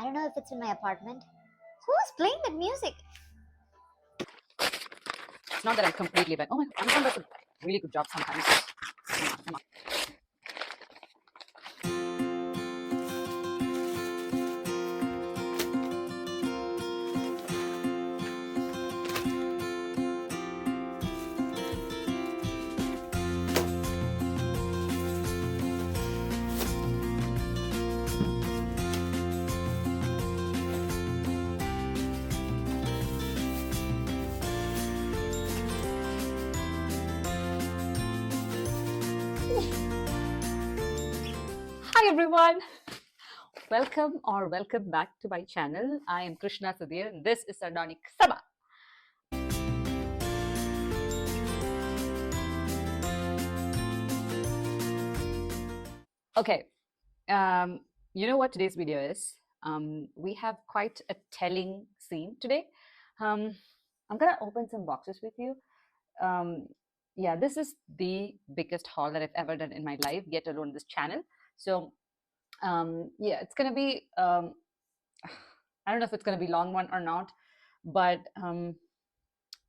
I don't know if it's in my apartment. Who's playing that music? It's not that I'm completely bad. Oh my god, Amazon does a really good job sometimes. Come on. Hi everyone, welcome back to my channel. I am Krishna Sudhir and this is Sardonic Sabha. Okay, you know what today's video is? We have quite a telling scene today. I'm gonna open some boxes with you. Yeah, this is the biggest haul that I've ever done in my life, yet alone this channel. So yeah, it's gonna be I don't know if it's gonna be long one or not, but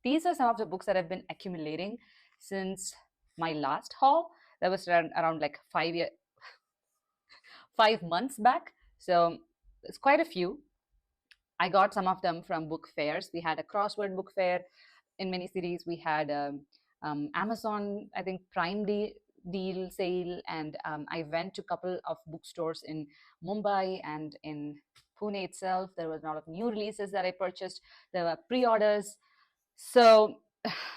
these are some of the books that I've been accumulating since my last haul. That was around like 5 months back. So it's quite a few. I got some of them from book fairs. We had a crossword book fair in many cities. We had Amazon, I think, Prime deal sale, and I went to a couple of bookstores in Mumbai and in Pune itself. There was a lot of new releases that I purchased. There were pre-orders. So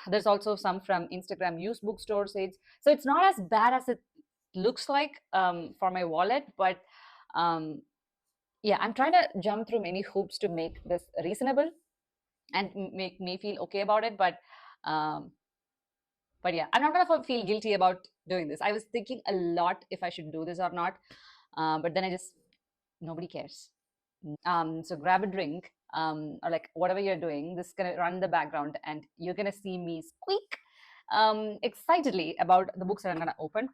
there's also some from Instagram used bookstore sales. So it's not as bad as it looks like for my wallet, but um, yeah, I'm trying to jump through many hoops to make this reasonable and make me feel okay about it. Um, but yeah, I'm not gonna feel guilty about doing this. I was thinking a lot if I should do this or not, but then I just nobody cares. So grab a drink or like whatever you're doing. This is gonna run in the background, and you're gonna see me squeak excitedly about the books that I'm gonna open.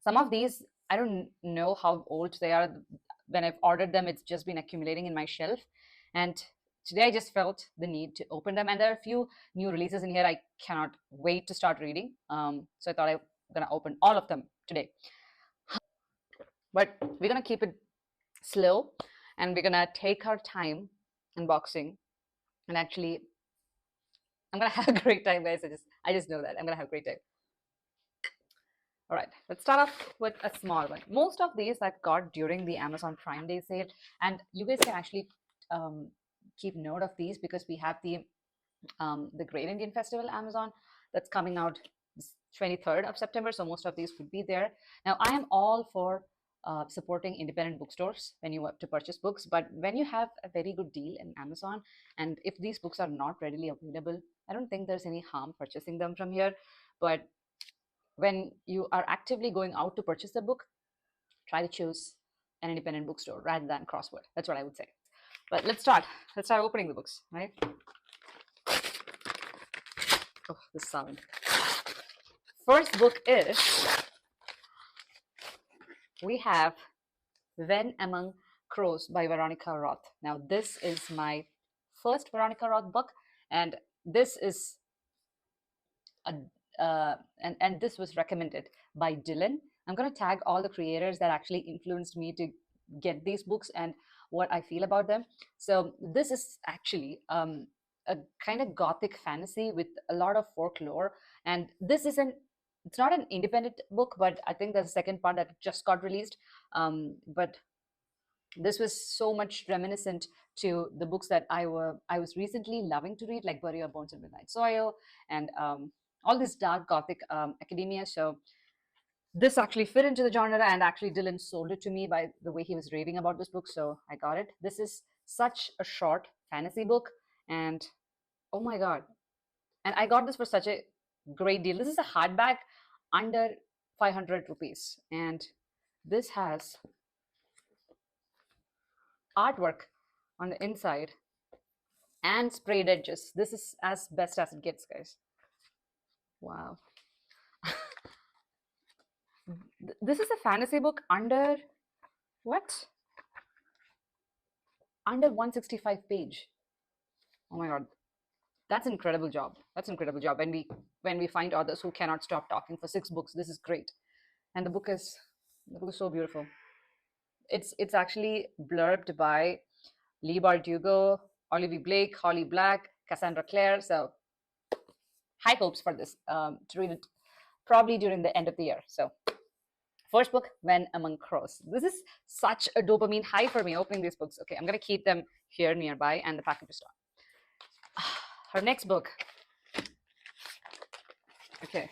Some of these I don't know how old they are. When I've ordered them, it's just been accumulating in my shelf, and today I just felt the need to open them. And there are a few new releases in here I cannot wait to start reading. So I thought I'm gonna open all of them today. But we're gonna keep it slow, and we're gonna take our time unboxing. And actually, I'm gonna have a great time, guys. I just know that I'm gonna have a great time. All right, let's start off with a small one. Most of these I've got during the Amazon Prime Day sale, and you guys can actually keep note of these because we have the Great Indian Festival Amazon that's coming out 23rd of September. So most of these would be there. Now, I am all for supporting independent bookstores when you want to purchase books, but when you have a very good deal in Amazon, and if these books are not readily available, I don't think there's any harm purchasing them from here. But when you are actively going out to purchase a book, try to choose an independent bookstore rather than crossword. That's what I would say. But let's start opening the books, right? Oh, this sound. First book is, we have When Among Crows by Veronica Roth. Now, this is my first Veronica Roth book, and this is and this was recommended by Dylan. I'm going to tag all the creators that actually influenced me to get these books and what I feel about them. So this is actually a kind of gothic fantasy with a lot of folklore, and it's not an independent book, but I think there's a second part that just got released. But this was so much reminiscent to the books that I was recently loving to read, like Bury Your Bones in Midnight Soil and all this dark gothic academia. So this actually fit into the genre, and actually Dylan sold it to me by the way he was raving about this book, so I got it. This is such a short fantasy book, and oh my god, and I got this for such a great deal. This is a hardback under 500 rupees, and this has artwork on the inside and sprayed edges. This is as best as it gets, guys. Wow. This is a fantasy book under what? under 165 page. Oh my God, that's an incredible job. That's an incredible job. When we find authors who cannot stop talking for 6 books, this is great. And the book is so beautiful. It's actually blurbed by Lee Bardugo, Olivia Blake, Holly Black, Cassandra Clare. So high hopes for this, to read it probably during the end of the year. So first book, When Among Crows. This is such a dopamine high for me opening these books. Okay, I'm gonna keep them here nearby and the package is on. Her next book. Okay.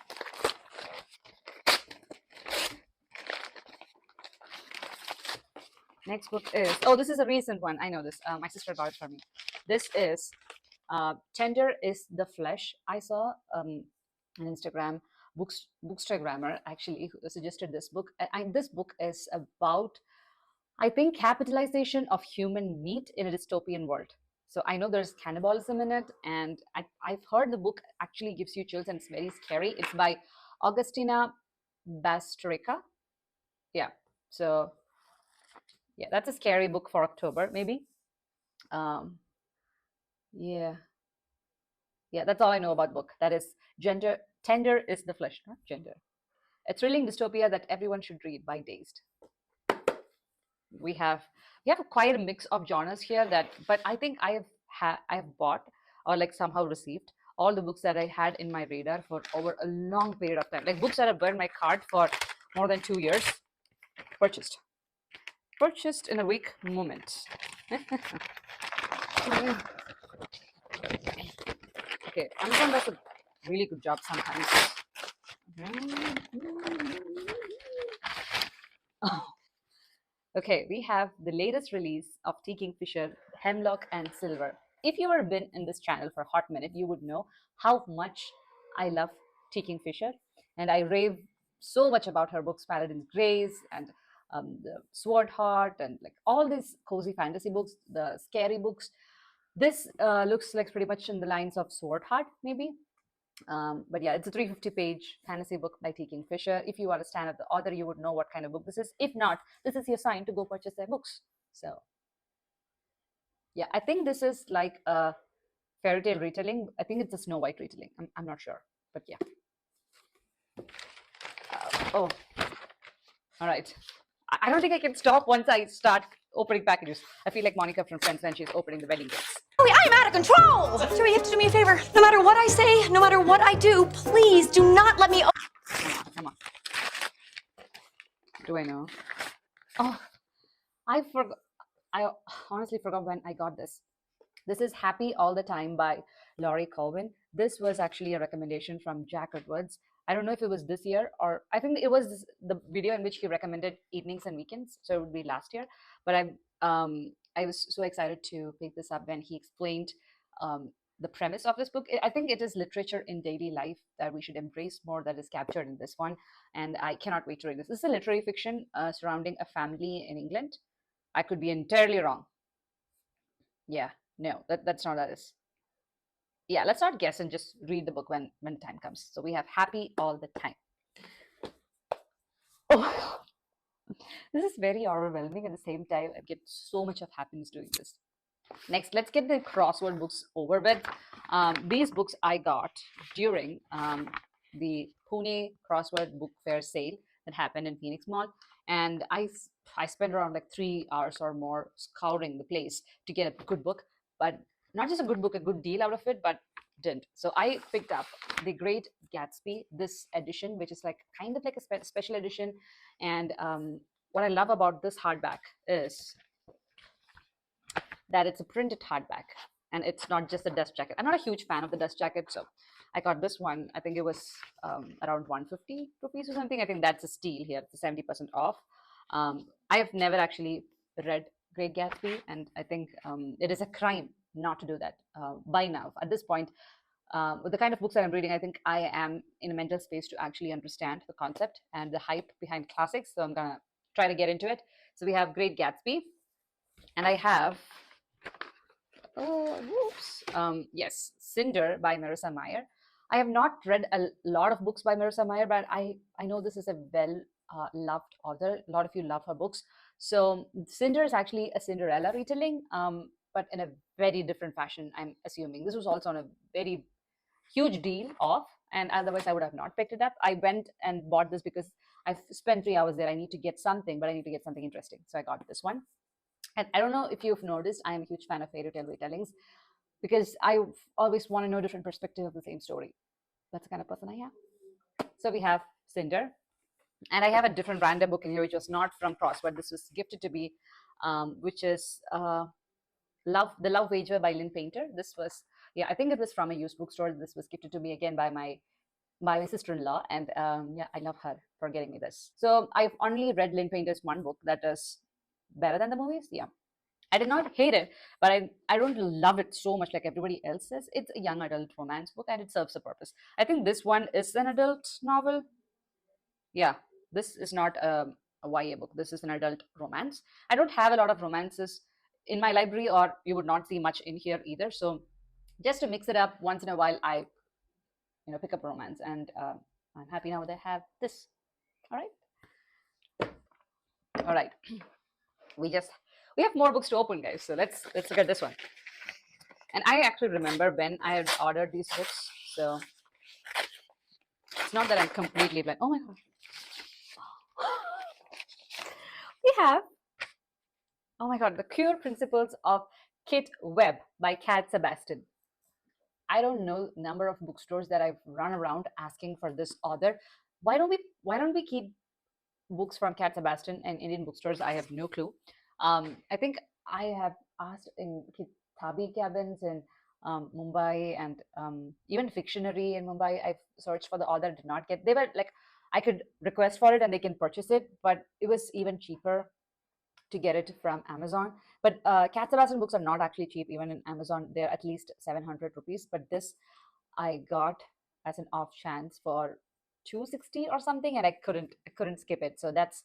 Next book is, oh, this is a recent one. I know this. My sister bought it for me. This is Tender is the Flesh. I saw on Instagram, Bookstagrammer actually suggested this book. This book is about, I think, capitalization of human meat in a dystopian world. So I know there's cannibalism in it, and I've heard the book actually gives you chills and it's very scary. It's by Augustina Bastrica. Yeah. So yeah, that's a scary book for October, maybe. Yeah. Yeah, that's all I know about book. That is Tender is the Flesh, not Gender. A thrilling dystopia that everyone should read by Dazed. We have quite a mix of genres here, but I think I have bought or like somehow received all the books that I had in my radar for over a long period of time. Like books that have burned my cart for more than 2 years. Purchased in a weak moment. Okay, Amazon does a really good job sometimes. Oh. Okay, we have the latest release of T. Kingfisher, Hemlock and Silver. If you have been in this channel for a hot minute, you would know how much I love T. Kingfisher, and I rave so much about her books, Paladin's Grace and the Sword Heart, and like all these cozy fantasy books, the scary books. This looks like pretty much in the lines of Sword Heart, maybe. But yeah, it's a 350-page fantasy book by T. Kingfisher. If you are a fan of the author, you would know what kind of book this is. If not, this is your sign to go purchase their books. So yeah, I think this is like a fairy tale retelling. I think it's a Snow White retelling. I'm not sure, but yeah. Oh, all right. I don't think I can stop once I start opening packages. I feel like Monica from Friends when she's opening the wedding gifts. I'm out of control! Joey, you have to do me a favor. No matter what I say, no matter what I do, please do not let me... Come on. Do I know? Oh, I honestly forgot when I got this. This is Happy All the Time by Laurie Colvin. This was actually a recommendation from Jack Edwards. I don't know if it was this year or I think it was the video in which he recommended evenings and weekends. So it would be last year. But I was so excited to pick this up when he explained the premise of this book. I think it is literature in daily life that we should embrace more that is captured in this one. And I cannot wait to read this. This is a literary fiction surrounding a family in England. I could be entirely wrong. Yeah, no, that's not that is. Yeah, let's not guess and just read the book when the time comes. So we have Happy All the Time. Oh, this is very overwhelming. At the same time, I get so much of happiness doing this. Next, let's get the crossword books over with. These books I got during the Pune Crossword Book Fair sale that happened in Phoenix Mall. And I spent around like 3 hours or more scouring the place to get a good book, but not just a good book, a good deal out of it, but didn't. So I picked up The Great Gatsby, this edition, which is like kind of like a special edition. And what I love about this hardback is that it's a printed hardback and it's not just a dust jacket. I'm not a huge fan of the dust jacket, so I got this one. I think it was around 150 rupees or something. I think that's a steal here. It's 70% off. I have never actually read Great Gatsby, and I think it is a crime not to do that by now. At this point, with the kind of books that I'm reading, I think I am in a mental space to actually understand the concept and the hype behind classics. So I'm going to try to get into it. So we have Great Gatsby, and I have yes, Cinder by Marissa Meyer. I have not read a lot of books by Marissa Meyer, but I know this is a well loved author. A lot of you love her books. So Cinder is actually a Cinderella retelling, but in a very different fashion, I'm assuming. This was also on a very huge deal off, and otherwise I would have not picked it up. I went and bought this because I've spent 3 hours there. I need to get something, but I need to get something interesting. So I got this one. And I don't know if you've noticed, I'm a huge fan of fairy tale retellings because I always want to know different perspective of the same story. That's the kind of person I am. So we have Cinder, and I have a different random book in here, which was not from Crossword. This was gifted to me, which is The Love Wager by Lynn Painter. This was, yeah, I think it was from a used bookstore. This was gifted to me again by my sister-in-law, and yeah, I love her for getting me this. So I've only read Lynn Painter's one book that is better than the movies. Yeah, I did not hate it, but I don't love it so much like everybody else says. It's a young adult romance book, and it serves a purpose. I think this one is an adult novel. Yeah, this is not a YA book. This is an adult romance. I don't have a lot of romances in my library, or you would not see much in here either. So just to mix it up once in a while, I pick up romance, and I'm happy now that I have this. All right. We have more books to open, guys. So let's look at this one. And I actually remember when I had ordered these books, so it's not that I'm completely blind. Oh my god. We have, oh my god, The Cure Principles of Kit Webb by Cat Sebastian. I don't know number of bookstores that I've run around asking for this author. Why don't we keep books from Cat Sebastian and Indian bookstores? I have no clue. I think I have asked in Kitabi cabins in Mumbai, and even Fictionary in Mumbai. I've searched for the author, did not get. They were like, I could request for it and they can purchase it, but it was even cheaper to get it from Amazon. But Cat Sebastian books are not actually cheap, even in Amazon. They're at least 700 rupees. But this I got as an off chance for 260 or something, and I couldn't skip it. So that's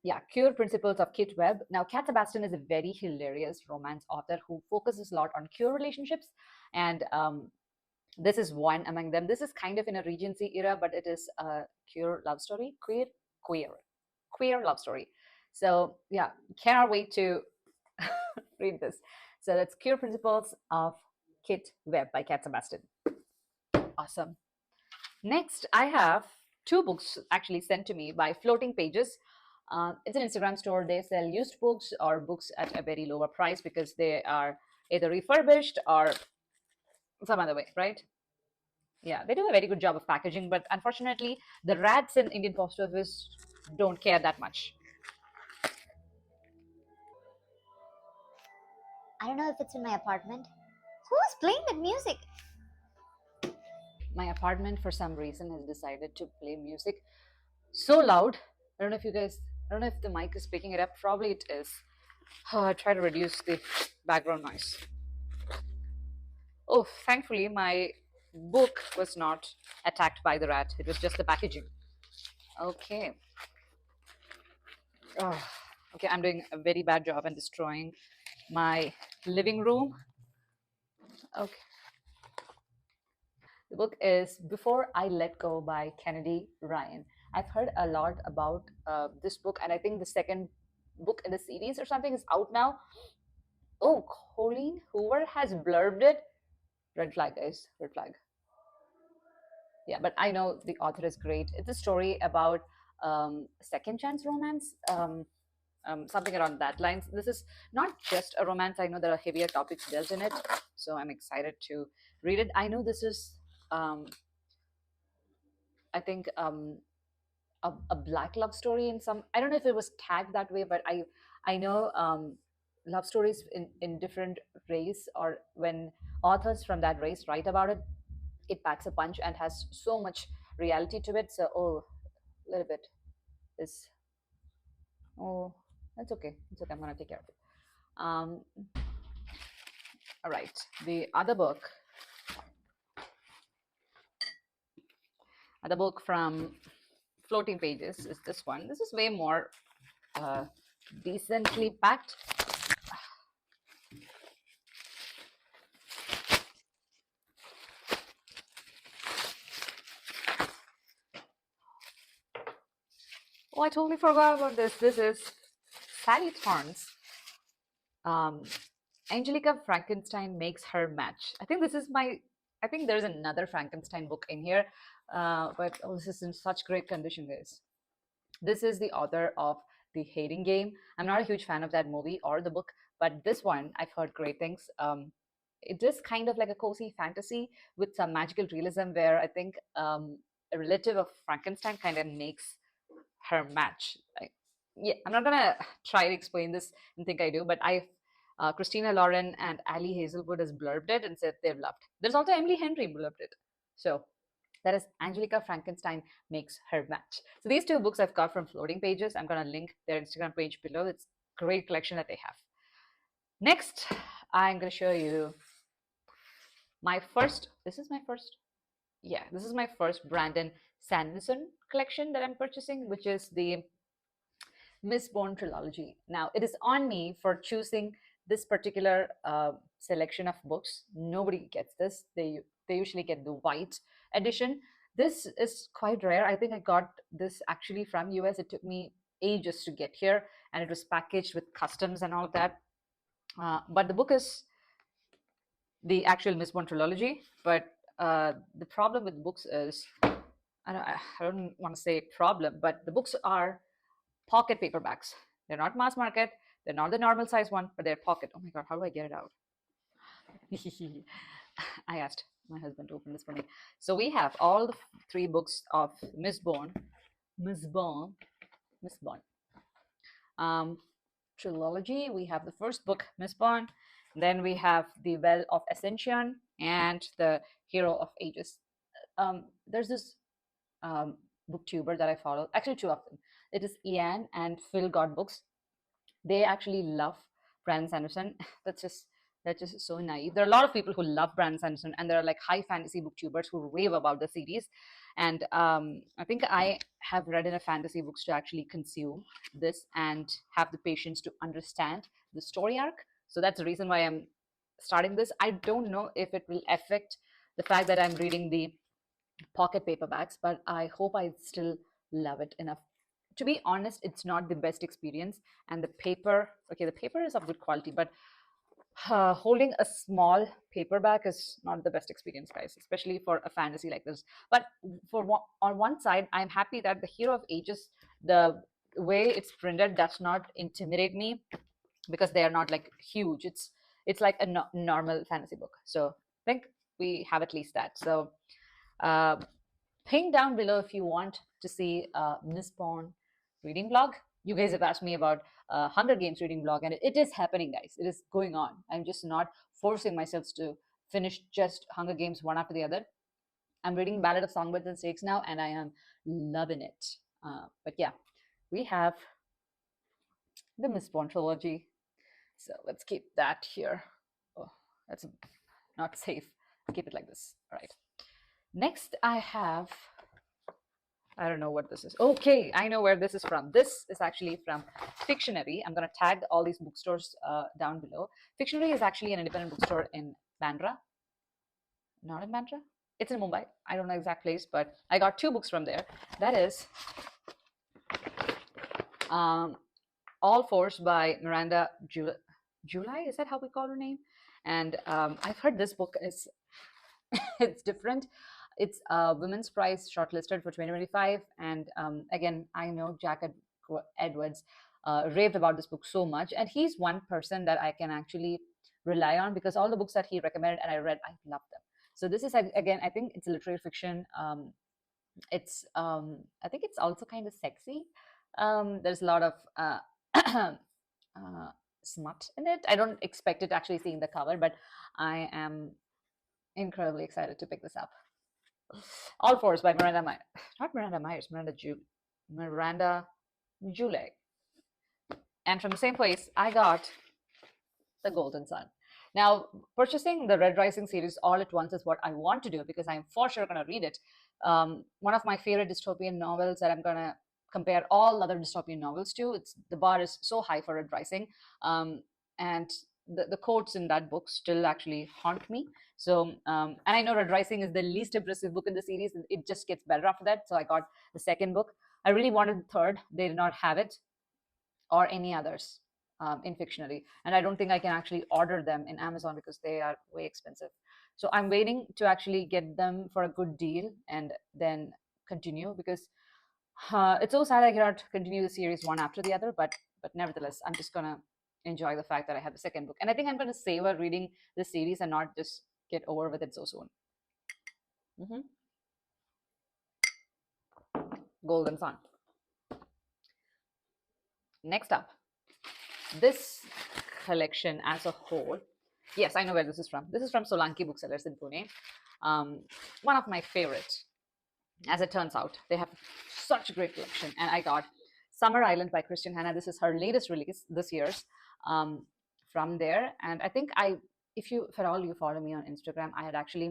yeah, Cure Principles of Kit Webb. Now, Cat Sebastian is a very hilarious romance author who focuses a lot on queer relationships, and this is one among them. This is kind of in a Regency era, but it is a queer love story, queer love story. So yeah, cannot wait to read this. So that's Cure Principles of Kit Webb by Cat Sebastian. Awesome. Next, I have two books actually sent to me by Floating Pages. It's an Instagram store. They sell used books or books at a very lower price because they are either refurbished or some other way, right? Yeah, they do a very good job of packaging, but unfortunately, the rats in Indian post office don't care that much. I don't know if it's in my apartment. Who's playing that music? My apartment, for some reason, has decided to play music so loud. I don't know if the mic is picking it up. Probably it is. I try to reduce the background noise. Oh, thankfully, my book was not attacked by the rat. It was just the packaging. Okay. Oh, okay, I'm doing a very bad job and destroying my living room. Okay. The book is Before I Let Go by Kennedy Ryan. I've heard a lot about this book, and I think the second book in the series or something is out now. Oh, Colleen Hoover has blurbed it. Red flag, guys. Red flag. Yeah, but I know the author is great. It's a story about second chance romance, something around that lines. This is not just a romance. I know there are heavier topics dealt in it, so I'm excited to read it. I know this is, I think, a black love story in some. I don't know if it was tagged that way, but I know love stories in different race, or when authors from that race write about it, it packs a punch and has so much reality to it. So a little bit is, oh, that's okay. It's okay. I'm gonna take care of it. All right. The other book from Floating Pages is this one. This is way more decently packed. Oh, I totally forgot about this. This is Sally Thorne's Angelica Frankenstein Makes Her Match. I think there's another Frankenstein book in here, but oh, this is in such great condition, guys. This is the author of The Hating Game. I'm not a huge fan of that movie or the book, but this one, I've heard great things. It is kind of like a cozy fantasy with some magical realism where I think a relative of Frankenstein kind of makes her match. Yeah, I'm not gonna try to explain this and think I do, but Christina Lauren and Ali Hazelwood has blurbed it and said they've loved. There's also Emily Henry blurbed it. So that is Angelica Frankenstein Makes Her Match. So these two books I've got from Floating Pages. I'm gonna link their Instagram page below. It's a great collection that they have. Next, I'm gonna show you this is my first Brandon Sanderson collection that I'm purchasing, which is the Mistborn trilogy. Now, it is on me for choosing this particular selection of books. Nobody gets this. They usually get the white edition. This is quite rare. I think I got this actually from US. It took me ages to get here, and it was packaged with customs and all of that. But the book is the actual Mistborn trilogy. But the problem with books is, I don't want to say problem, but the books are pocket paperbacks. They're not mass market. They're not the normal size one, but they're pocket. Oh my God, how do I get it out? I asked my husband to open this for me. So we have all the three books of Mistborn trilogy. We have the first book, Mistborn. Then we have the Well of Ascension and the Hero of Ages. There's this booktuber that I follow, actually two of them. It is Ian and Phil God Books. They actually love Brandon Sanderson. That's just so naive. There are a lot of people who love Brandon Sanderson, and there are like high fantasy booktubers who rave about the series. And I think I have read enough fantasy books to actually consume this and have the patience to understand the story arc. So that's the reason why I'm starting this. I don't know if it will affect the fact that I'm reading the pocket paperbacks, but I hope I still love it enough. To be honest, it's not the best experience, and the paper is of good quality, but holding a small paperback is not the best experience, guys, especially for a fantasy like this. But on one side, I'm happy that the Hero of Ages, the way it's printed, does not intimidate me because they are not like huge. It's like a normal fantasy book. So I think we have at least that. So ping down below if you want to see Mistborn reading blog. You guys have asked me about Hunger Games reading blog, and it is happening, guys. It is going on. I'm just not forcing myself to finish just Hunger Games one after the other. I'm reading Ballad of Songbirds and Snakes now, and I am loving it. But yeah, we have the Mistborn trilogy. So let's keep that here. Oh, that's not safe. Let's keep it like this. All right. Next, I don't know what this is. Okay, I know where this is from. This is actually from Fictionary. I'm going to tag all these bookstores down below. Fictionary is actually an independent bookstore in Bandra. Not in Bandra? It's in Mumbai. I don't know the exact place, but I got two books from there. That is All Fours by Miranda July. Is that how we call her name? And I've heard this book is it's different. It's a Women's Prize shortlisted for 2025. And again, I know Jack Edwards raved about this book so much. And he's one person that I can actually rely on because all the books that he recommended and I read, I loved them. So this is, again, I think it's literary fiction. I think it's also kind of sexy. There's a lot of smut in it. I don't expect it to actually see in the cover, but I am incredibly excited to pick this up. All Fours by Miranda Myers. Not Miranda Myers, Miranda July. And from the same place, I got The Golden Sun. Now, purchasing the Red Rising series all at once is what I want to do because I'm for sure going to read it. One of my favorite dystopian novels that I'm going to compare all other dystopian novels to. The bar is so high for Red Rising. And the quotes in that book still actually haunt me. So, and I know Red Rising is the least impressive book in the series. It just gets better after that. So I got the second book. I really wanted the third. They did not have it. or any others in Fictionary. And I don't think I can actually order them in Amazon because they are way expensive. So I'm waiting to actually get them for a good deal and then continue, because it's so sad I cannot continue the series one after the other. But nevertheless, I'm just gonna enjoy the fact that I have the second book, and I think I'm gonna savor reading this series and not just get over with it so soon. Golden Sun. Next up, this collection as a whole. Yes, I know where this is from. This is from Solanki Booksellers in Pune. One of my favorites, as it turns out. They have such a great collection. And I got Summer Island by Christian Hanna. This is her latest release this year's, from there. And I think if for all you follow me on Instagram, I had actually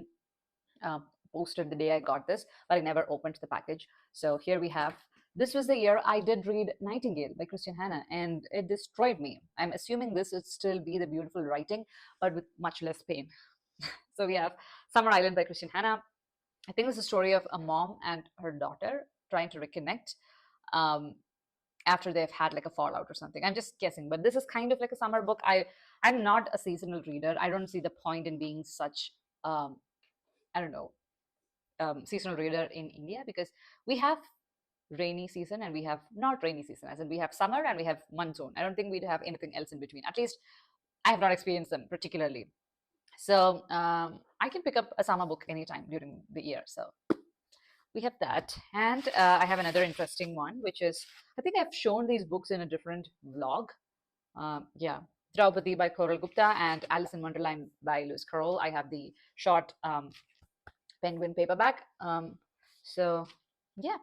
posted the day I got this, but I never opened the package. So here we have. This was the year I did read Nightingale by Christian Hanna, and it destroyed me. I'm assuming this would still be the beautiful writing, but with much less pain. So we have Summer Island by Christian Hanna. I think it's a story of a mom and her daughter trying to reconnect after they've had like a fallout or something. I'm just guessing, but this is kind of like a summer book. I'm not a seasonal reader. I don't see the point in being such, I don't know, seasonal reader in India, because we have rainy season and we have not rainy season, as in we have summer and we have monsoon. I don't think we'd have anything else in between. At least I have not experienced them particularly. So I can pick up a summer book anytime during the year. So we have that. And I have another interesting one, which is, I think I've shown these books in a different vlog. Yeah. Draupadi by Koral Gupta and Alice in Wonderland by Lewis Carroll. I have the short Penguin paperback. So yeah,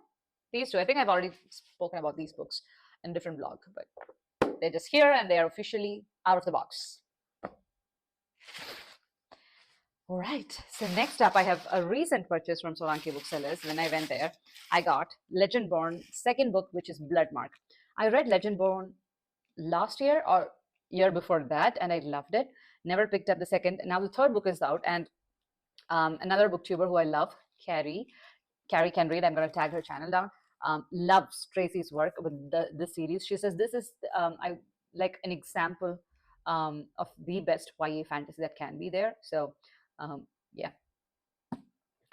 these two. I think I've already spoken about these books in a different vlog, but they're just here and they're officially out of the box. All right, so next up, I have a recent purchase from Solanki Booksellers. When I went there, I got Legendborn second book, which is Bloodmark. I read Legendborn last year or year before that, and I loved it. Never picked up the second. Now the third book is out, and another booktuber who I love, Carrie Can Read, I'm going to tag her channel down, loves Tracy's work with this series. She says this is I like an example of the best YA fantasy that can be there. So yeah,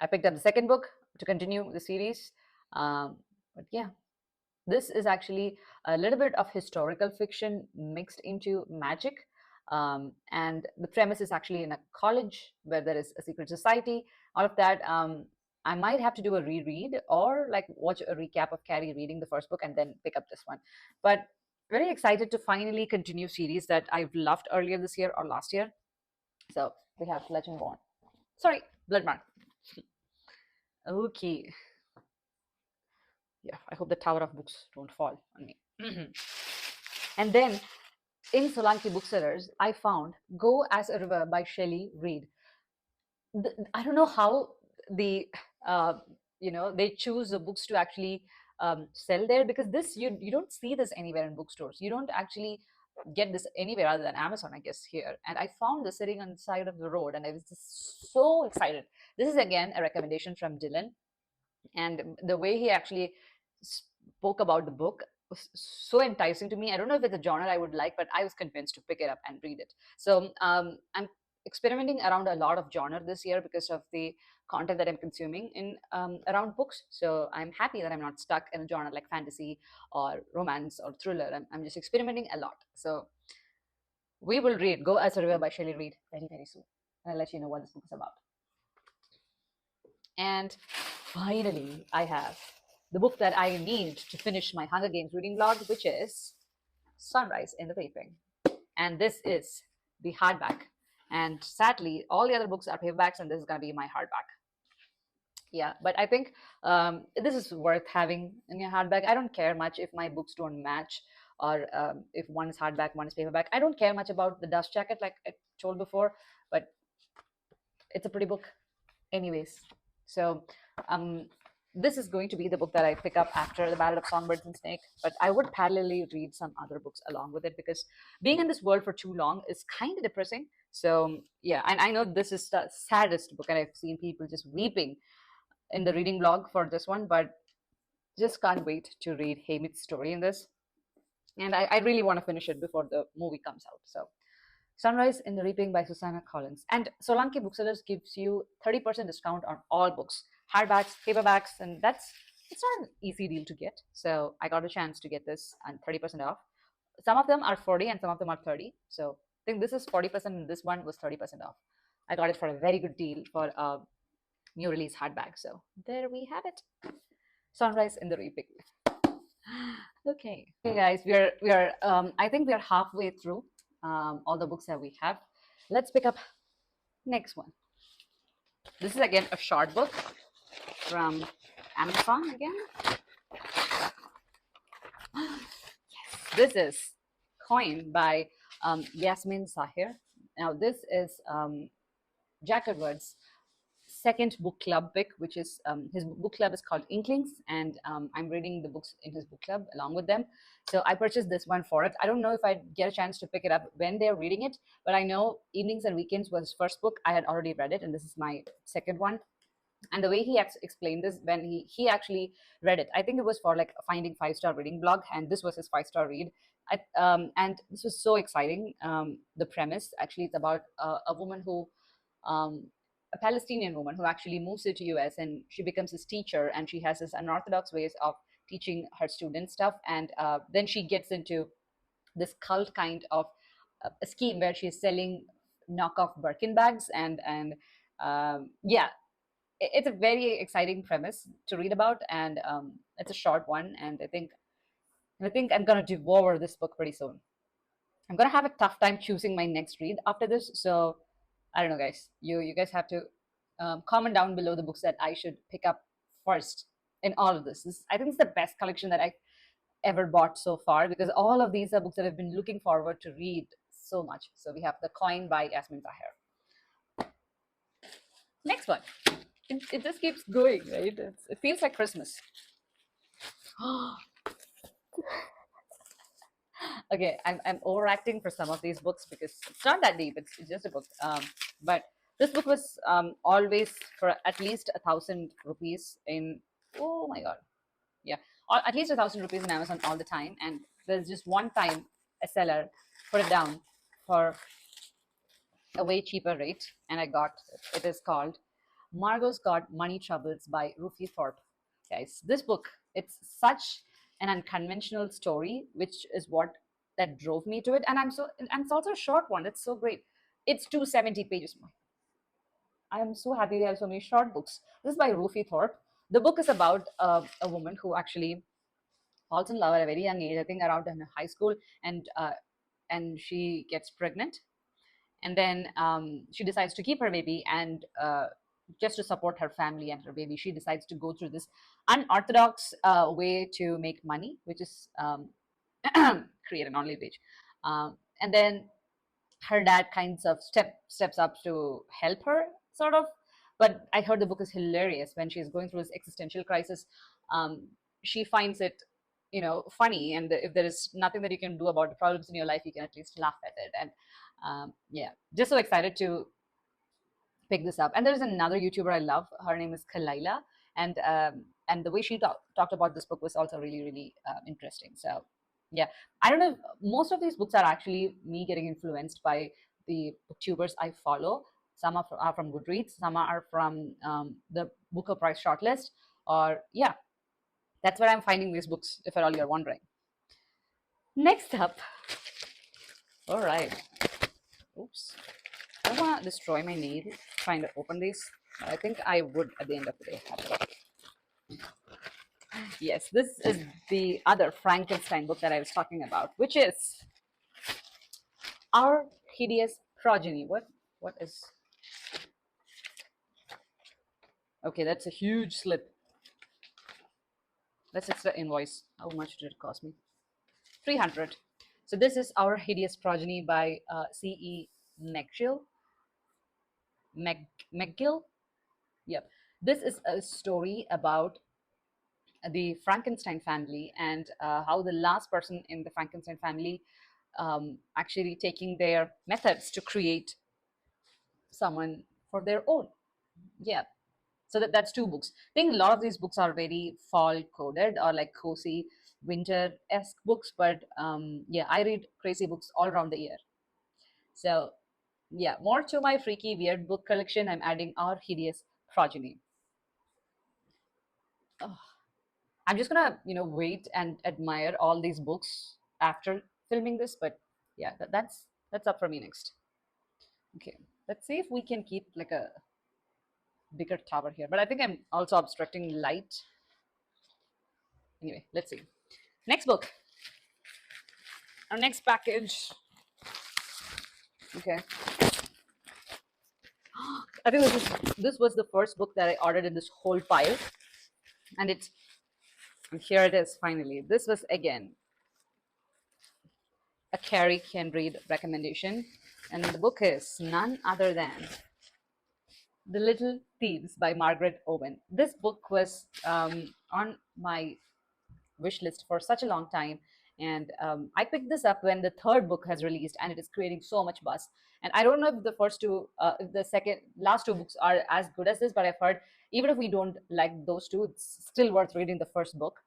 I picked up the second book to continue the series. But yeah, this is actually a little bit of historical fiction mixed into magic. And the premise is actually in a college where there is a secret society, all of that. I might have to do a reread or like watch a recap of Carrie reading the first book and then pick up this one. But very excited to finally continue series that I've loved earlier this year or last year. So we have Legendborn. Sorry, Bloodmark. Okay. Yeah, I hope the tower of books don't fall on me. And then in Solanki Booksellers, I found Go as a River by Shelley Reid. I don't know how they choose the books to actually sell there, because this you don't see this anywhere in bookstores. You don't actually get this anywhere other than Amazon, I guess, here. And I found this sitting on the side of the road, and I was just so excited. This is again a recommendation from Dylan, and the way he actually spoke about the book was so enticing to me. I don't know if it's a genre I would like, but I was convinced to pick it up and read it. So I'm experimenting around a lot of genre this year because of the content that I'm consuming in around books. So I'm happy that I'm not stuck in a genre like fantasy or romance or thriller. I'm just experimenting a lot. So we will read Go as a River by Shelley Reid very, very soon. And I'll let you know what this book is about. And finally, I have the book that I need to finish my Hunger Games reading vlog, which is Sunrise in the Reaping. And this is the hardback. And sadly, all the other books are paperbacks, and this is going to be my hardback. Yeah, but I think this is worth having in your hardback. I don't care much if my books don't match, or if one is hardback, one is paperback. I don't care much about the dust jacket, like I told before, but it's a pretty book anyways. So this is going to be the book that I pick up after The Ballad of Songbirds and Snake, but I would parallelly read some other books along with it, because being in this world for too long is kind of depressing. So yeah, and I know this is the saddest book, and I've seen people just weeping in the reading blog for this one, but just can't wait to read Hamit's story in this. and I really want to finish it before the movie comes out. So Sunrise in the Reaping by Susanna Collins. And Solanki Booksellers gives you 30% discount on all books, hardbacks, paperbacks, and it's not an easy deal to get. So I got a chance to get this and 30% off. Some of them are 40 and some of them are 30. So I think this is 40% and this one was 30% off. I got it for a very good deal for a new release hardback. So there we have it. Sunrise in the Reaping. Okay, guys, we are I think we are halfway through all the books that we have. Let's pick up next one. This is again a short book from Amazon again. Yes, this is Coin by Yasmin Zahir. Now this is Jack Edwards' second book club pick, which is his book club is called Inklings, and I'm reading the books in his book club along with them. So I purchased this one for it. I don't know if I'd get a chance to pick it up when they're reading it, but I know Evenings and Weekends was his first book. I had already read it, and this is my second one. And the way he explained this when he actually read it, I think it was for like finding 5-star reading blog, and this was his 5-star read. And this was so exciting. The premise actually, it's about a woman who a Palestinian woman who actually moves to the US, and she becomes his teacher, and she has this unorthodox ways of teaching her students stuff. And then she gets into this cult kind of a scheme where she's selling knockoff Birkin bags, and yeah, it's a very exciting premise to read about, and it's a short one, and I think I'm gonna devour this book pretty soon. I'm gonna have a tough time choosing my next read after this, so I don't know, guys. You guys have to comment down below the books that I should pick up first in all of this. I think it's the best collection that I've ever bought so far, because all of these are books that I've been looking forward to read so much. So we have The Coin by Yasmin Zahir. Next one. It just keeps going, right? It feels like Christmas. Okay, I'm overacting for some of these books because it's not that deep. It's just a book. But this book was always for at least 1,000 rupees in. Oh my god, yeah, at least 1,000 rupees in Amazon all the time. And there's just one time a seller put it down for a way cheaper rate, and I got it. It is called Margot's Got Money Troubles by Ruthie Thorpe. Guys, this book, it's such an unconventional story, which is what that drove me to it. And it's also a short one. It's so great. It's 270 pages more. I am so happy we have so many short books. This is by Ruthie Thorpe. The book is about a woman who actually falls in love at a very young age, I think around in high school, and she gets pregnant, and then she decides to keep her baby, and just to support her family and her baby, she decides to go through this unorthodox way to make money, which is create an online page. And then her dad kinds of steps up to help her, sort of. But I heard the book is hilarious. When she's going through this existential crisis, she finds it, funny. And if there is nothing that you can do about the problems in your life, you can at least laugh at it. And yeah, just so excited to pick this up. And there's another YouTuber I love. Her name is Kalila, and the way she talked about this book was also really, really interesting. So yeah, I don't know. Most of these books are actually me getting influenced by the booktubers I follow. Some are from Goodreads, some are from the Booker Prize shortlist, or yeah, that's where I'm finding these books, if at all you're wondering. Next up, all right. Oops, I don't want to destroy my nail trying to open these. I think I would at the end of the day. Yes, this is the other Frankenstein book that I was talking about, which is Our Hideous Progeny. What is? Okay, that's a huge slip. That's extra invoice. How much did it cost me? 300. So this is Our Hideous Progeny by C.E. McGill. McGill? Yep. This is a story about the Frankenstein family, and how the last person in the Frankenstein family actually taking their methods to create someone for their own. Yeah. So that's two books. I think a lot of these books are very fall coded or like cozy, winter-esque books, but yeah, I read crazy books all around the year. So yeah, more to my freaky weird book collection. I'm adding our hideous progeny. Oh, I'm just gonna wait and admire all these books after filming this, but yeah, that's up for me next. Okay, let's see if we can keep like a bigger tower here, but I think I'm also obstructing light. Anyway, let's see. Next book, our next package. Okay, I think this was the first book that I ordered in this whole pile, and here it is finally. This was again a Carrie can read recommendation, and the book is none other than The Little Thieves by Margaret Owen. This book was on my wish list for such a long time, and I picked this up when the third book has released, and it is creating so much buzz. And I don't know if the first two, if the last two books are as good as this, but I've heard even if we don't like those two, it's still worth reading the first book.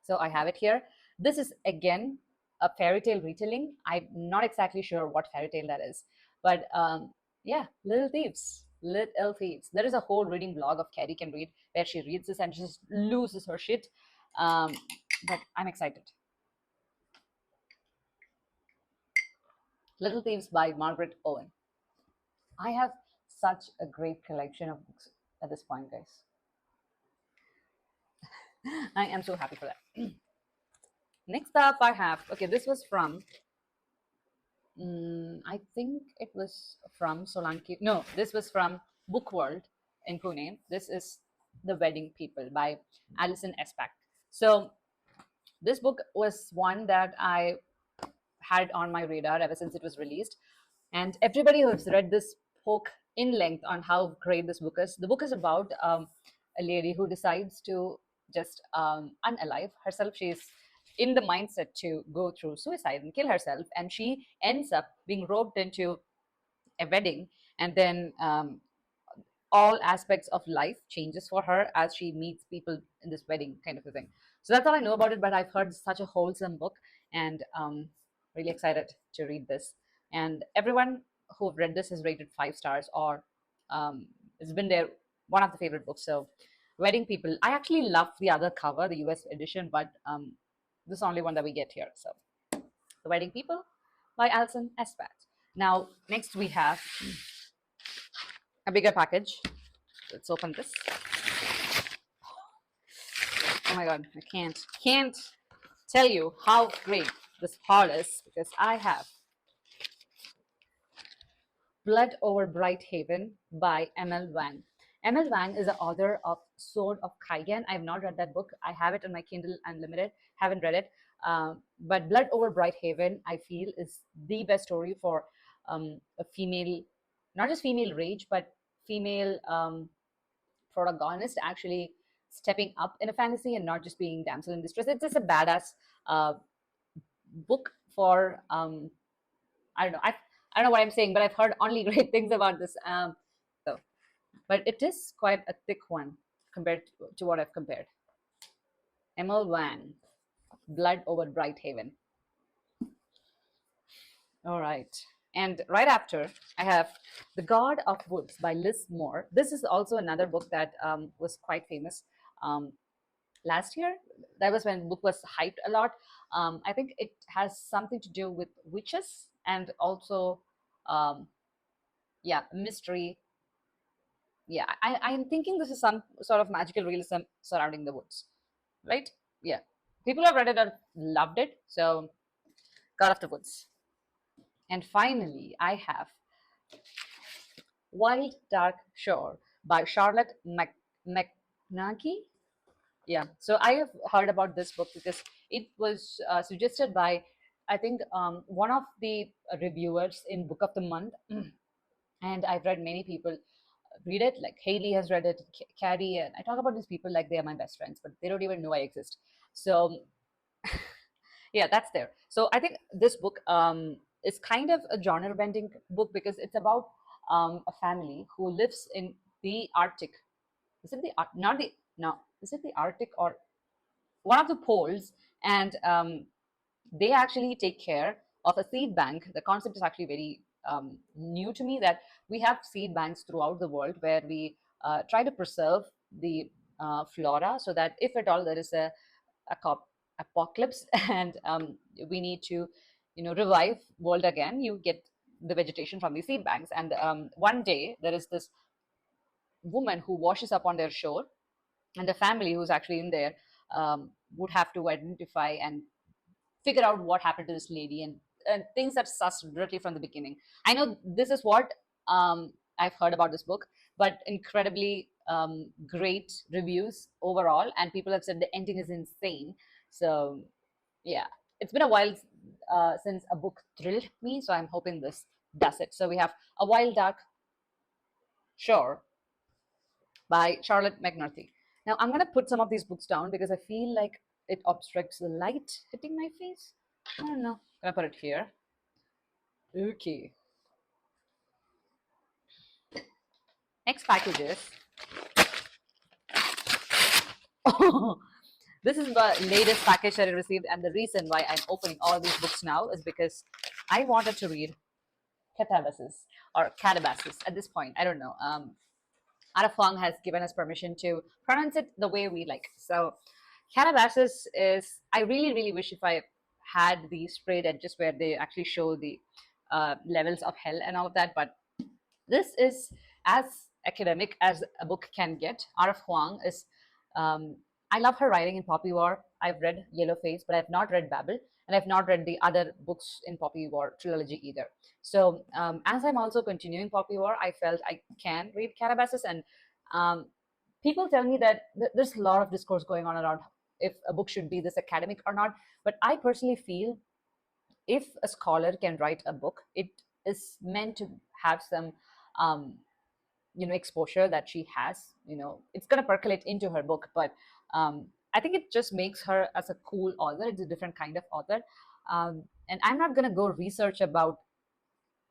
So I have it here. This is again a fairy tale retelling. I'm not exactly sure what fairy tale that is, but yeah, Little Thieves. Little Thieves. There is a whole reading blog of Carrie Can Read where she reads this and just loses her shit. But I'm excited. Little Thieves by Margaret Owen. I have such a great collection of books at this point, guys. I am so happy for that. Next up, I have, okay, this was from, I think it was from Solanki. No, this was from Book World in Pune. This is The Wedding People by Alison Espach. So this book was one that I had on my radar ever since it was released. And everybody who has read this spoke in length on how great this book is. The book is about a lady who decides to just unalive herself. She's in the mindset to go through suicide and kill herself, and she ends up being roped into a wedding, and then all aspects of life changes for her as she meets people in this wedding kind of a thing. So that's all I know about it, but I've heard such a wholesome book, and really excited to read this. And everyone who read this has rated 5 stars, or it's been their one of the favorite books. So Wedding People, I actually love the other cover, the US edition, but this is the only one that we get here. So The Wedding People by Alison Espach. Now next we have a bigger package. Let's open this. Oh my god, I can't tell you how great this haul is, because I have Blood Over Bright Haven by M.L. Wang. M.L. Wang is the author of Sword of Kaigan. I have not read that book. I have it on my Kindle Unlimited. Haven't read it. But Blood Over Bright Haven, I feel, is the best story for a female, not just female rage, but female protagonist actually stepping up in a fantasy and not just being damsel in distress. It's just a badass book for I don't know. I don't know what I'm saying, but I've heard only great things about this. But it is quite a thick one compared to what I've compared. M.L. Wang, Blood Over Bright Haven. All right. And right after, I have The God of Woods by Liz Moore. This is also another book that was quite famous last year. That was when the book was hyped a lot. I think it has something to do with witches and also, yeah, mystery. Yeah, I'm thinking this is some sort of magical realism surrounding the woods, right? Yeah. People who have read it have loved it. So, God of the Woods. And finally, I have Wild Dark Shore by Charlotte McNaghy. Yeah, so I have heard about this book because it was suggested by, I think, one of the reviewers in Book of the Month. And I've read many people read it, like Haley has read it, Carrie, and I talk about these people like they are my best friends, but they don't even know I exist. So yeah, that's there. So I think this book is kind of a genre bending book because it's about a family who lives in the Arctic. Is it the not the no? Is it the Arctic or one of the poles And they actually take care of a seed bank. The concept is actually very new to me, that we have seed banks throughout the world where we try to preserve the flora, so that if at all there is a apocalypse and we need to, revive world again, you get the vegetation from the seed banks. And one day there is this woman who washes up on their shore, and the family who's actually in there would have to identify and figure out what happened to this lady, and things that sus directly from the beginning. I know this is what I've heard about this book, but incredibly great reviews overall, and people have said the ending is insane. So yeah, it's been a while since a book thrilled me, so I'm hoping this does it. So we have A Wild Dark Shore by Charlotte McNulty. Now I'm going to put some of these books down because I feel like it obstructs the light hitting my face. I don't know. I'm going to put it here. Okay. Next packages. Oh, this is the latest package that I received, and the reason why I'm opening all these books now is because I wanted to read Catabasis or Catabasis at this point. I don't know. Araf Huang has given us permission to pronounce it the way we like. So Cannibalism is, I really, really wish if I had the sprayed edges where they actually show the levels of hell and all of that, but this is as academic as a book can get. Araf Huang is, I love her writing in Poppy War. I've read Yellowface, but I've not read Babel, and I've not read the other books in Poppy War trilogy either. So as I'm also continuing Poppy War, I felt I can read Cannibalism, and people tell me that there's a lot of discourse going on around if a book should be this academic or not. But I personally feel if a scholar can write a book, it is meant to have some exposure that she has. It's going to percolate into her book, but I think it just makes her as a cool author. It's a different kind of author, and I'm not going to go research about,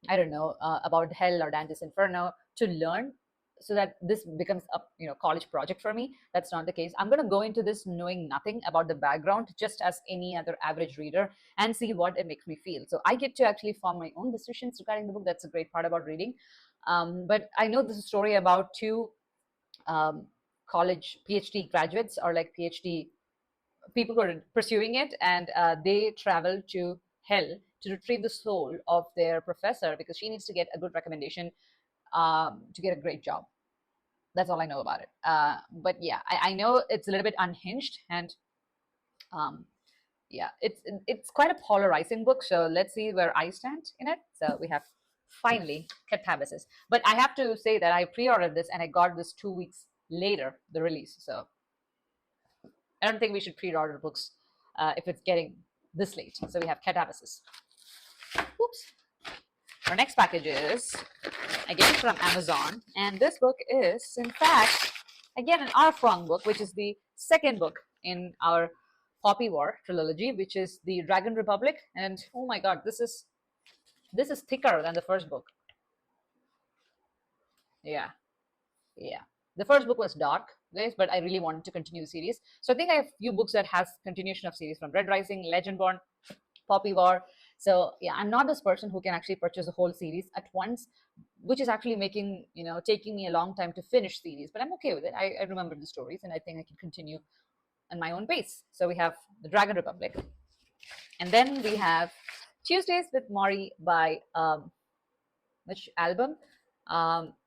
I don't know, about hell or Dante's Inferno to learn, so that this becomes a college project for me. That's not the case. I'm going to go into this knowing nothing about the background, just as any other average reader, and see what it makes me feel. So I get to actually form my own decisions regarding the book. That's a great part about reading. But I know this is a story about two college PhD graduates, or like PhD people who are pursuing it, and they travel to hell to retrieve the soul of their professor because she needs to get a good recommendation to get a great job. That's all I know about it. But yeah, I know it's a little bit unhinged, and yeah, it's quite a polarizing book. So let's see where I stand in it. So we have finally Catabasis, but I have to say that I pre-ordered this and I got this 2 weeks later the release. So I don't think we should pre-order books if it's getting this late. So we have Catabasis. Oops. Our next package is, I get it from Amazon, and this book is, in fact, again an Araf Huang book, which is the second book in our Poppy War trilogy, which is the Dragon Republic. And oh my god, this is thicker than the first book. Yeah. The first book was dark, guys, but I really wanted to continue the series. So I think I have a few books that has continuation of series, from Red Rising, Legendborn, Poppy War. So yeah, I'm not this person who can actually purchase a whole series at once, which is actually taking me a long time to finish series, but I'm okay with it. I remember the stories, and I think I can continue on my own pace. So we have the Dragon Republic, and then we have Tuesdays with Maury by which album?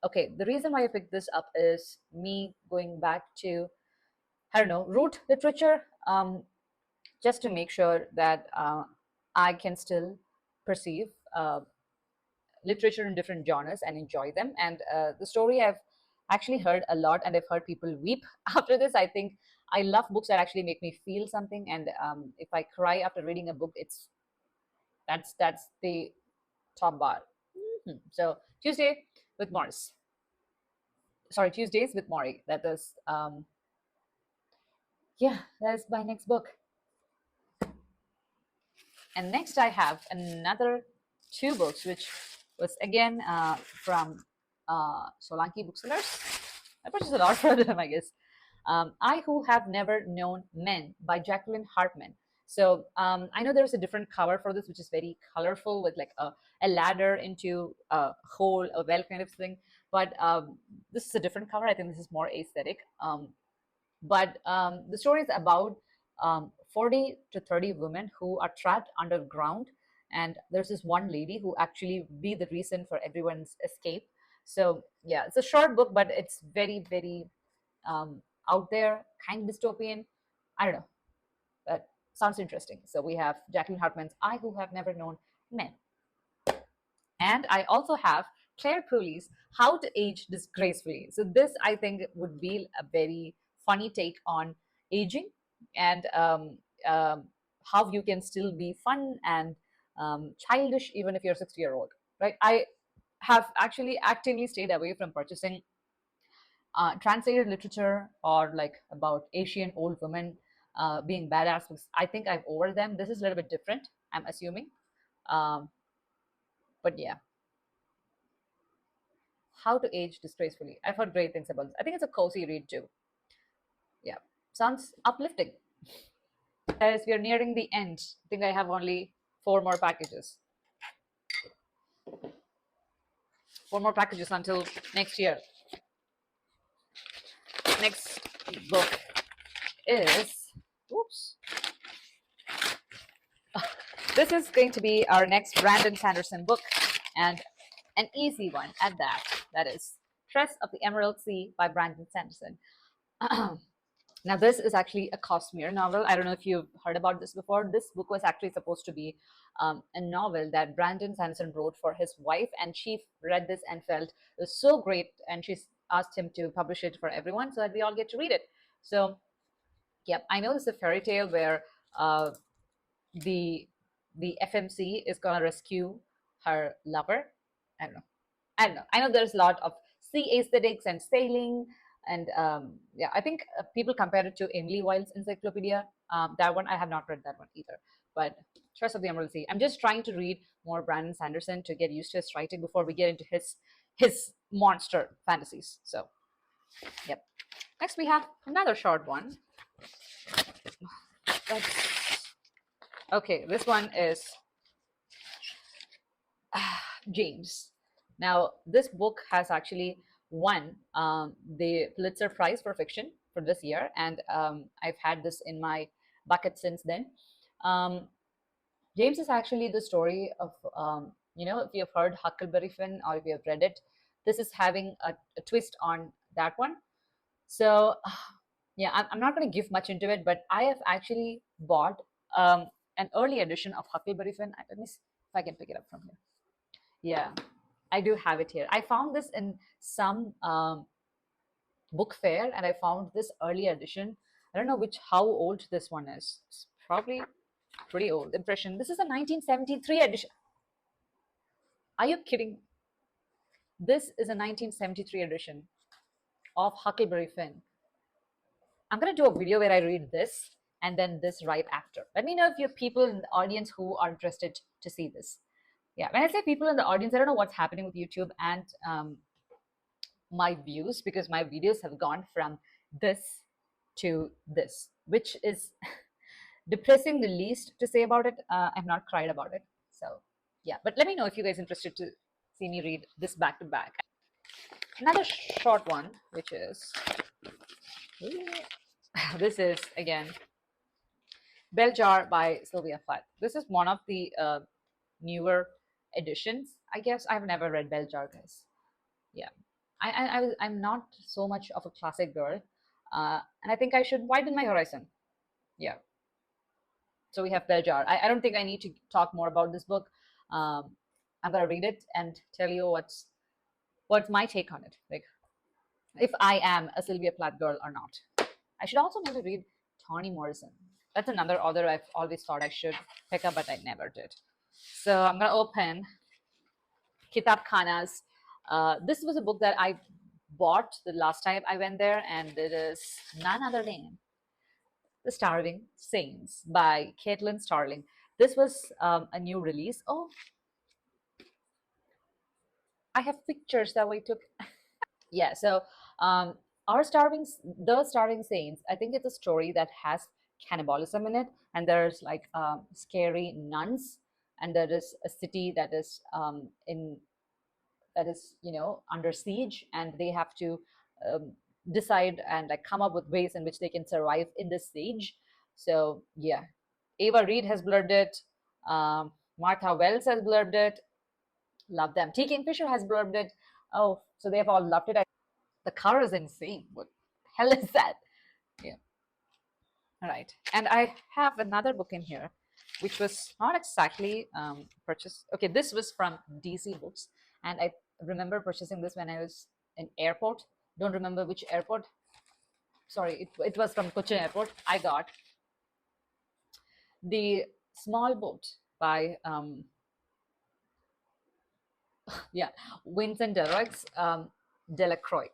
Okay, the reason why I picked this up is me going back to, I don't know, root literature, just to make sure that I can still perceive literature in different genres and enjoy them. And the story I've actually heard a lot, and I've heard people weep after this. I think I love books that actually make me feel something, and if I cry after reading a book, that's the top bar. So Tuesdays with Maury. That is yeah, that's my next book. And next I have another two books, which was again from Solanki Booksellers. I purchased a lot for them, I guess. I Who Have Never Known Men by Jacqueline Hartman. So I know there's a different cover for this, which is very colorful with like a ladder into a hole, a well kind of thing. But this is a different cover. I think this is more aesthetic. But the story is about 40 to 30 women who are trapped underground, and there's this one lady who actually be the reason for everyone's escape. So yeah, it's a short book, but it's very, very out there, kind of dystopian. I don't know, but sounds interesting. So we have Jacqueline Hartman's I Who Have Never Known Men. And I also have Claire Pooley's How to Age Disgracefully. So this, I think, would be a very funny take on aging and how you can still be fun and childish even if you're 60-year-old, right? I have actually actively stayed away from purchasing translated literature or like about Asian old women being badass because I think I'm over them. This is a little bit different, I'm assuming. But yeah. How to Age Disgracefully. I've heard great things about this. I think it's a cozy read too. Yeah, sounds uplifting. As we are nearing the end, I think I have only 4 more packages. 4 more packages until next year. Next book is, oops. This is going to be our next Brandon Sanderson book, and an easy one at that. That is Tress of the Emerald Sea by Brandon Sanderson. Now, this is actually a Cosmere novel. I don't know if you've heard about this before. This book was actually supposed to be a novel that Brandon Sanderson wrote for his wife, and she read this and felt it was so great, and she asked him to publish it for everyone so that we all get to read it. So, yep, I know this is a fairy tale where the FMC is gonna rescue her lover. I don't know. I know there's a lot of sea aesthetics and sailing, and yeah, I think people compare it to Emily Wilde's Encyclopedia. That one I have not read that one either. But Trust of the Emerald Sea. I'm just trying to read more Brandon Sanderson to get used to his writing before we get into his monster fantasies. So, yep. Next we have another short one. Okay, this one is James. Now, this book has actually won the Pulitzer Prize for fiction for this year, and I've had this in my bucket since then. James is actually the story of, if you've heard Huckleberry Finn or if you've read it, this is having a twist on that one. So, yeah, I'm not going to give much into it, but I have actually bought an early edition of Huckleberry Finn. Let me see if I can pick it up from here. Yeah, I do have it here. I found this in some book fair, and I found this early edition. I don't know how old this one is. It's probably pretty old. Impression. This is a 1973 edition. Are you kidding? This is a 1973 edition of Huckleberry Finn. I'm going to do a video where I read this and then this right after. Let me know if you have people in the audience who are interested to see this. Yeah, when I say people in the audience, I don't know what's happening with YouTube and my views, because my videos have gone from this to this, which is depressing the least to say about it. I've not cried about it. So yeah, but let me know if you guys are interested to see me read this back to back. Another short one, which is, this is again Bell Jar by Sylvia Plath. This is one of the newer editions, I guess. I've never read Bell Jar, guys. Yeah, I'm not so much of a classic girl, and I think I should widen my horizon. Yeah. So we have Bell Jar. I don't think I need to talk more about this book. I'm gonna read it and tell you what's my take on it. Like, if I am a Sylvia Plath girl or not. I should also maybe read Toni Morrison. That's another author I've always thought I should pick up, but I never did. So I'm gonna open Kitab Khana's. This was a book that I bought the last time I went there, and it is none other than The Starving Saints by Caitlin Starling. This was a new release. Oh, I have pictures that we took. Yeah, so The Starving Saints, I think it's a story that has cannibalism in it, and there's like scary nuns, and there is a city that is in that is under siege, and they have to um, decide and like come up with ways in which they can survive in this siege. So yeah, Ava Reed has blurbed it, Martha Wells has blurbed it, love them. T. Kingfisher has blurbed it. Oh, so they have all loved it. The cover is insane. What the hell is that? Yeah. All right. And I have another book in here, which was not exactly purchased. Okay, this was from DC Books. And I remember purchasing this when I was in airport. Don't remember which airport. Sorry, it was from Cochin Airport. I got The Small Boat by yeah, Vincent Delacroix.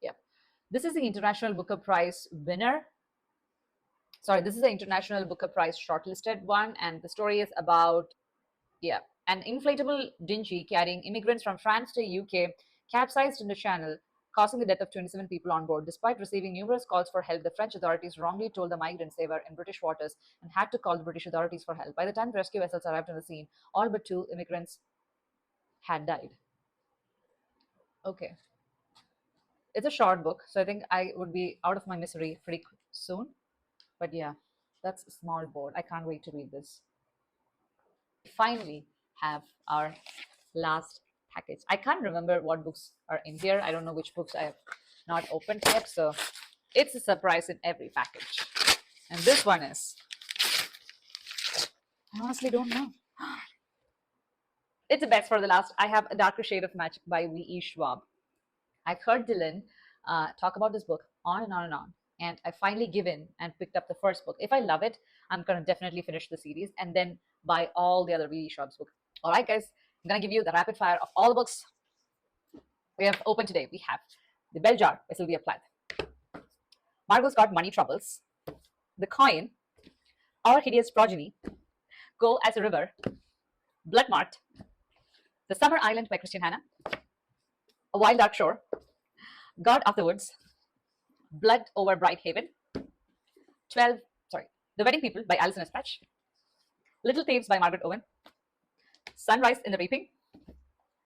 Yeah, this is the International Booker Prize winner. Sorry, this is the International Booker Prize shortlisted one, and the story is about an inflatable dinghy carrying immigrants from France to UK capsized in the Channel, causing the death of 27 people on board. Despite receiving numerous calls for help, the French authorities wrongly told the migrants they were in British waters and had to call the British authorities for help. By the time the rescue vessels arrived on the scene, all but 2 immigrants had died. Okay. It's a short book, so I think I would be out of my misery pretty soon. But yeah, that's a small board. I can't wait to read this. We finally have our last package. I can't remember what books are in here. I don't know which books I have not opened yet, so it's a surprise in every package. And this one is, I honestly don't know. It's a best for the last. I have A Darker Shade of Magic by V.E. Schwab. I've heard Dylan talk about this book on and on and on, and I finally give in and picked up the first book. If I love it, I'm going to definitely finish the series and then buy all the other V.E. Schwab's books. All right, guys, I'm going to give you the rapid fire of all the books we have opened today. We have The Bell Jar by Sylvia Plath, Margot's Got Money Troubles, The Coin, Our Hideous Progeny, Go as a River, Bloodmarked, The Summer Island by Christian Hanna, A Wild Dark Shore, God of the Woods, Blood over Bright Haven, The Wedding People by Alison S. Patch, Little Thieves by Margaret Owen, Sunrise in the Reaping,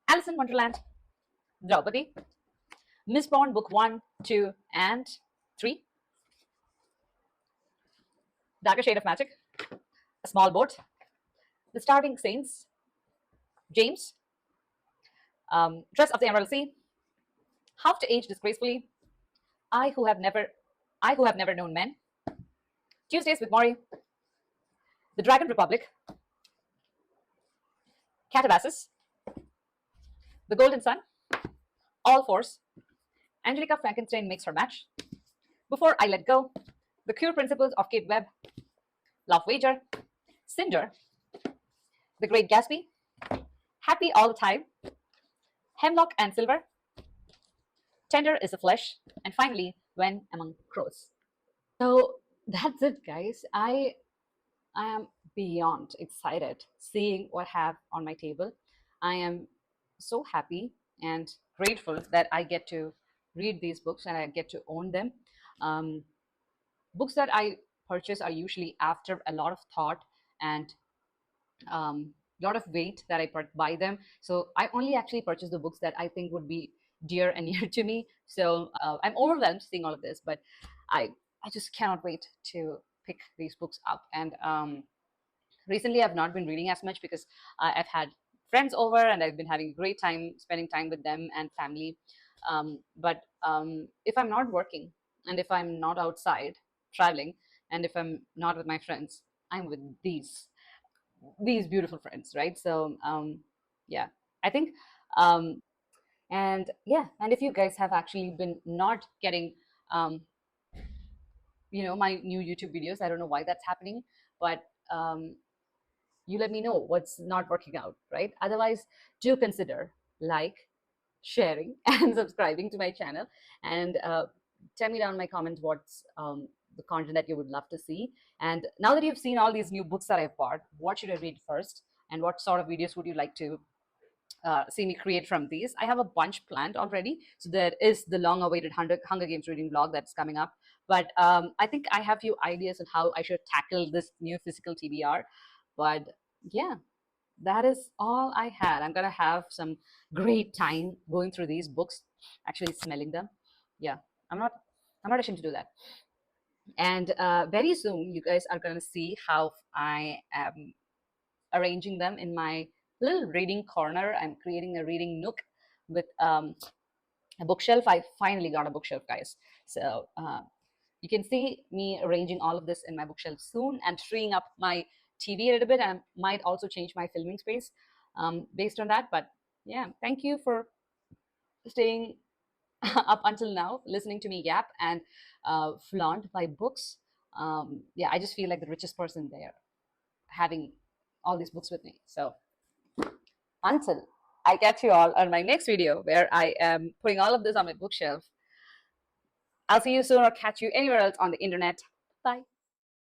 Alice in Wonderland, Draupadi, Mistborn Book 1, 2, and 3, Darker Shade of Magic, A Small Boat, The Starving Saints, James, Dress of the Emerald Sea, How to Age Disgracefully, I Who Have Never Known Men, Tuesdays with Maury, The Dragon Republic, Catabasis, The Golden Sun, All Fours, Angelica Frankenstein Makes Her Match, Before I Let Go, The Cure Principles of Kate Webb, Love Wager, Cinder, The Great Gatsby, Happy All the Time, Hemlock and Silver, Tender is the Flesh, and finally, When Among Crows. So that's it, guys. I am beyond excited seeing what I have on my table. I am so happy and grateful that I get to read these books and I get to own them. Books that I purchase are usually after a lot of thought and lot of weight that I buy them. So I only actually purchase the books that I think would be dear and near to me. So I'm overwhelmed seeing all of this, but I just cannot wait to pick these books up. And recently I've not been reading as much because I've had friends over and I've been having a great time spending time with them and family. But if I'm not working and if I'm not outside traveling and if I'm not with my friends, I'm with these beautiful friends, right? So yeah, I think and yeah, and if you guys have actually been not getting my new YouTube videos, I don't know why that's happening, but you let me know what's not working out, right? Otherwise, do consider sharing and subscribing to my channel, and tell me down in my comments what's the content that you would love to see. And now that you've seen all these new books that I've bought, what should I read first, and what sort of videos would you like to see me create from these. I have a bunch planned already. So there is the long-awaited Hunger Games reading vlog that's coming up. But I think I have a few ideas on how I should tackle this new physical TBR. But yeah, that is all I had. I'm gonna have some great time going through these books, actually smelling them. Yeah, I'm not ashamed to do that. And very soon, you guys are gonna see how I am arranging them in my little reading corner. I'm creating a reading nook with a bookshelf. I finally got a bookshelf, guys. So you can see me arranging all of this in my bookshelf soon and freeing up my TV a little bit. And I might also change my filming space based on that. But yeah, thank you for staying up until now, listening to me yap and flaunt my books. Yeah, I just feel like the richest person there, having all these books with me. So until I catch you all on my next video where I am putting all of this on my bookshelf, I'll see you soon or catch you anywhere else on the internet. Bye.